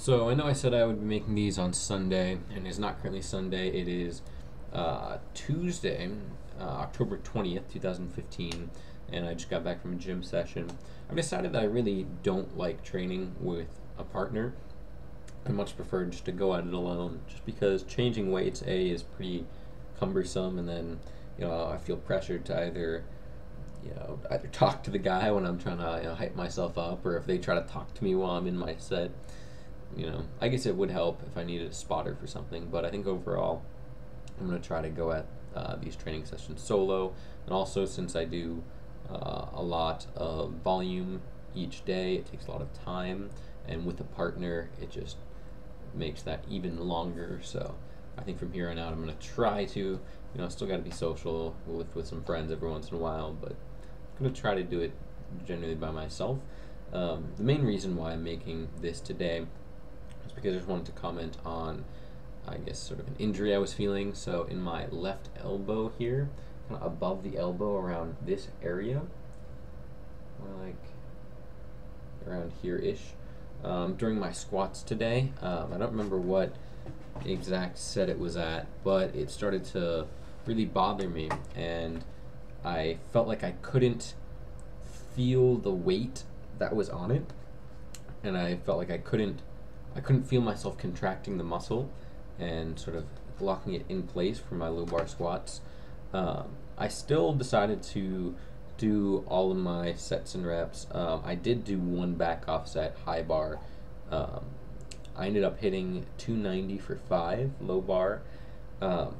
So I know I said I would be making these on Sunday, and it's not currently Sunday. It is Tuesday, October 20th, 2015, and I just got back from a gym session. I've decided that I really don't like training with a partner. I much prefer just to go at it alone, just because changing weights, A, is pretty cumbersome, and then I feel pressured to either talk to the guy when I'm trying to hype myself up, or if they try to talk to me while I'm in my set. I guess it would help if I needed a spotter for something, but I think overall I'm going to try to go at these training sessions solo. And also, since I do a lot of volume each day, it takes a lot of time, and with a partner, it just makes that even longer. So I think from here on out, I'm going to try to, still got to be social with some friends every once in a while, but I'm going to try to do it generally by myself. The main reason why I'm making this today is because I just wanted to comment on, I guess, sort of an injury I was feeling. So in my left elbow here, kind of above the elbow around this area, like around here-ish, during my squats today, I don't remember what exact set it was at, but it started to really bother me, and I felt like I couldn't feel the weight that was on it, and I felt like I couldn't feel myself contracting the muscle and sort of locking it in place for my low bar squats. I still decided to do all of my sets and reps. I did do one back offset high bar. I ended up hitting 290 for 5 low bar, and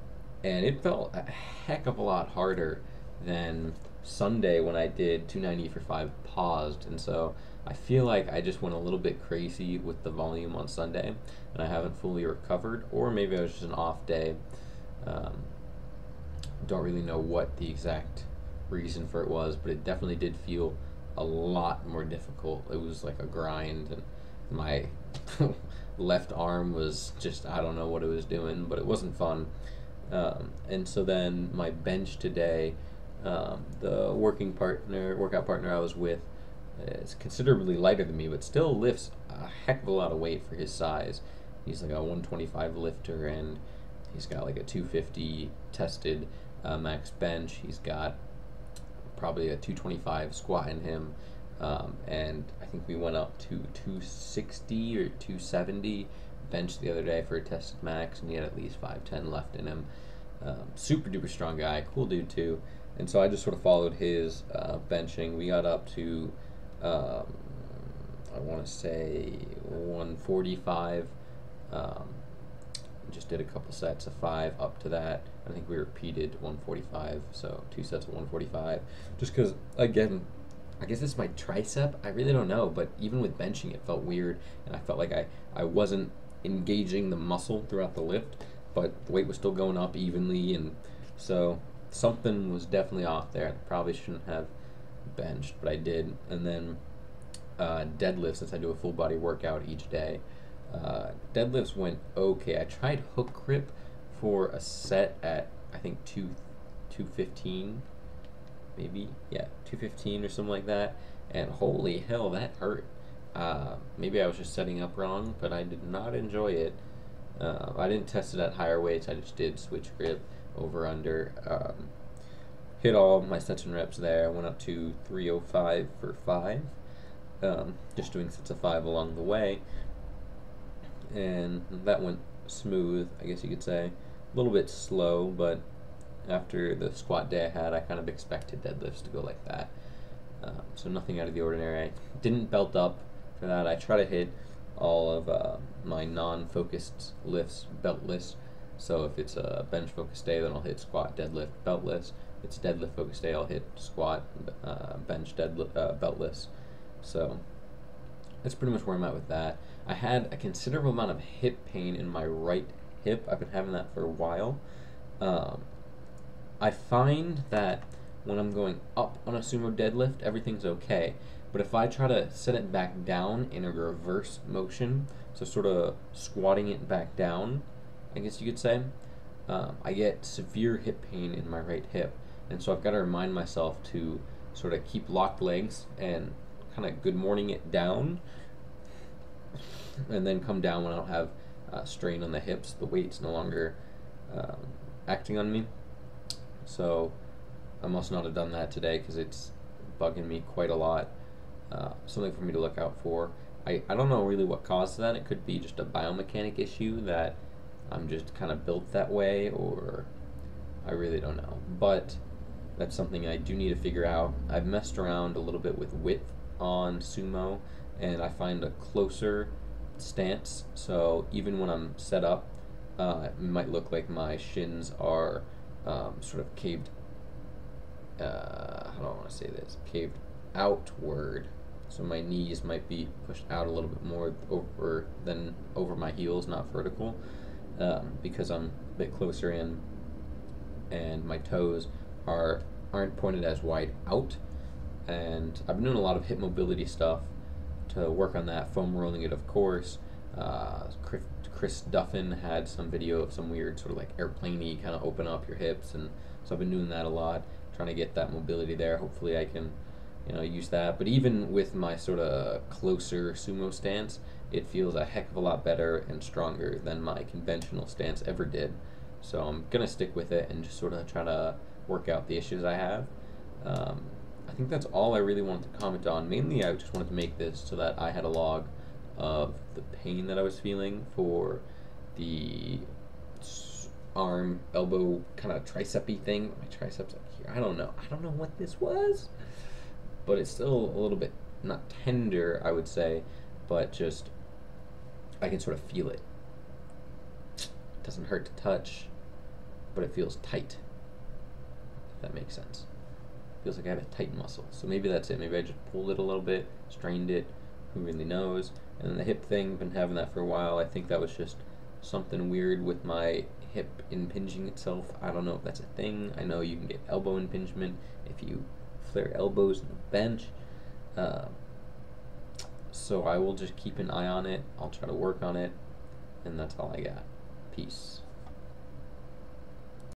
it felt a heck of a lot harder than Sunday when I did 290 for 5 paused. And so I feel like I just went a little bit crazy with the volume on Sunday, and I haven't fully recovered, or maybe I was just an off day. Don't really know what the exact reason for it was, but it definitely did feel a lot more difficult. It was like a grind, and my left arm was just, I don't know what it was doing, but it wasn't fun. And so then my bench today, the workout partner I was with, is considerably lighter than me, but still lifts a heck of a lot of weight for his size. He's like a 125 lifter, and he's got like a 250 tested max bench. He's got probably a 225 squat in him, and I think we went up to 260 or 270 bench the other day for a tested max, and he had at least 510 left in him. Super duper strong guy, cool dude too. And so I just sort of followed his benching. We got up to, I want to say 145. Just did a couple sets of 5 up to that. I think we repeated 145, so 2 sets of 145. Just because, again, I guess it's my tricep. I really don't know, but even with benching, it felt weird, and I felt like I wasn't engaging the muscle throughout the lift, but the weight was still going up evenly, and so something was definitely off there. I probably shouldn't have benched, but I did. And then deadlifts, since I do a full body workout each day, deadlifts went okay. I tried hook grip for a set at, I think, 215, maybe, yeah, 215 or something like that, and holy hell, that hurt. Maybe I was just setting up wrong, but I did not enjoy it. I didn't test it at higher weights. I just did switch grip, over under, hit all my sets and reps there. I went up to 305 for 5, just doing sets of 5 along the way, and that went smooth, I guess you could say. A little bit slow, but after the squat day I had, I kind of expected deadlifts to go like that. So nothing out of the ordinary. I didn't belt up for that. I try to hit all of my non-focused lifts beltless. So if it's a bench focused day, then I'll hit squat, deadlift, beltless. If it's a deadlift focused day, I'll hit squat, bench, deadlift, beltless. So that's pretty much where I'm at with that. I had a considerable amount of hip pain in my right hip. I've been having that for a while. I find that when I'm going up on a sumo deadlift, everything's okay. But if I try to set it back down in a reverse motion, so sort of squatting it back down, I guess you could say, I get severe hip pain in my right hip. And so I've got to remind myself to sort of keep locked legs and kind of good morning it down and then come down when I don't have strain on the hips. The weight's no longer um, acting on me. So I must not have done that today because it's bugging me quite a lot. Something for me to look out for. I don't know really what caused that. It could be just a biomechanic issue that I'm just kind of built that way, or I really don't know. But that's something I do need to figure out. I've messed around a little bit with width on sumo, and I find a closer stance. So even when I'm set up, it might look like my shins are sort of caved. How do I want to say this? Caved outward. So my knees might be pushed out a little bit more over my heels, not vertical, because I'm a bit closer in, and my toes aren't pointed as wide out. And I've been doing a lot of hip mobility stuff to work on that, foam rolling it, of course. Chris Duffin had some video of some weird sort of like airplane-y kind of open up your hips, and so I've been doing that a lot, trying to get that mobility there. Hopefully I can, use that. But even with my sort of closer sumo stance, it feels a heck of a lot better and stronger than my conventional stance ever did. So I'm gonna stick with it and just sort of try to work out the issues I have. I think that's all I really wanted to comment on. Mainly, I just wanted to make this so that I had a log of the pain that I was feeling for the arm, elbow, kind of tricep-y thing. My triceps up here. I don't know what this was, but it's still a little bit, not tender, I would say, but just, I can sort of feel it. It doesn't hurt to touch, but it feels tight, if that makes sense. Feels like I have a tight muscle. So maybe that's it. Maybe I just pulled it a little bit, strained it, who really knows. And then the hip thing, been having that for a while. I think that was just something weird with my hip impinging itself. I don't know if that's a thing. I know you can get elbow impingement if you flare elbows in the bench. So I will just keep an eye on it. I'll try to work on it. And that's all I got. Peace.